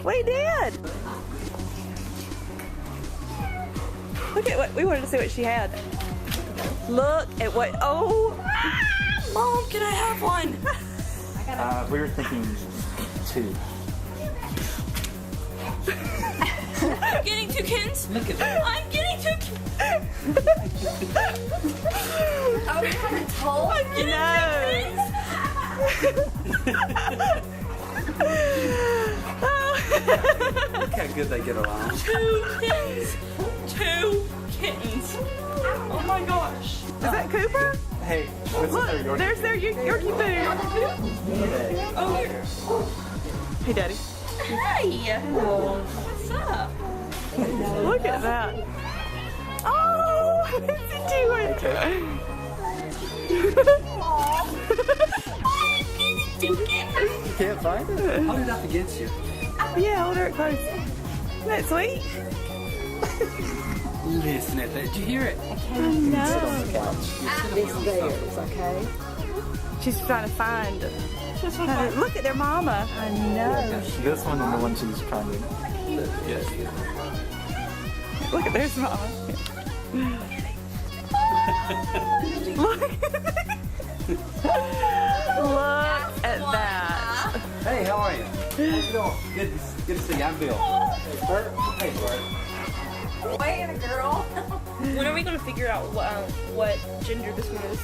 We did. Look at what we wanted to see what she had. Look at what. Oh, Mom, can I have one? We were thinking 2. I'm getting 2 kittens. Look at that. I'm getting 2 kittens. Oh, you haven't told? I'm getting 2 kittens. Look how good they get along. 2 kittens. 2 kittens. Oh my gosh. Is that Cooper? Hey, what's Look, their Yorkie? there's their Yorkie food. Oh, here. Hey, Daddy. Hey. What's up? Look at that. Oh, what's it doing? You can't find it? Hold it up against you. Yeah, hold her close. Isn't that sweet? Listen at that. Did you hear it? I know. It's theirs, okay? She's trying to find. Look at their mama. I know. This one and the one she's trying to. Yes. Look at there's mama. Look. Look at that. Hey, how are you? How's it going? Good to see you. I'm Bill. Hey, Bert. Hey, Bert. Boy and a girl. When are we going to figure out what gender this one is?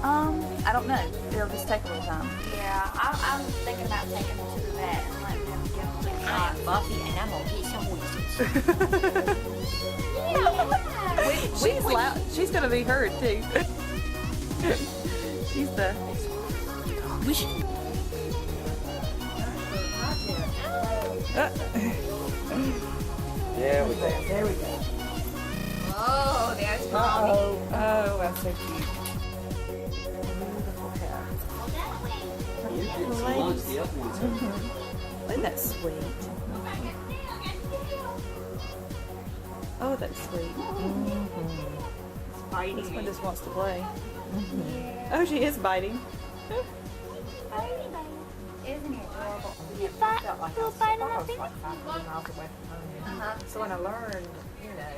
I don't know. It'll just take a little time. Yeah, I'm thinking about taking them to the vet and letting them give them a shot. Buffy, and I'm gonna get some witches. She's loud. She's going to be heard too. She's the. Yeah, we did. There we go. Oh, there's mommy. Oh, that's so cute. Isn't that sweet? Oh, that's sweet. Biting This one me. just wants to play. Oh, she is biting. Isn't it adorable? You bite on my feet? So when I learned, you know,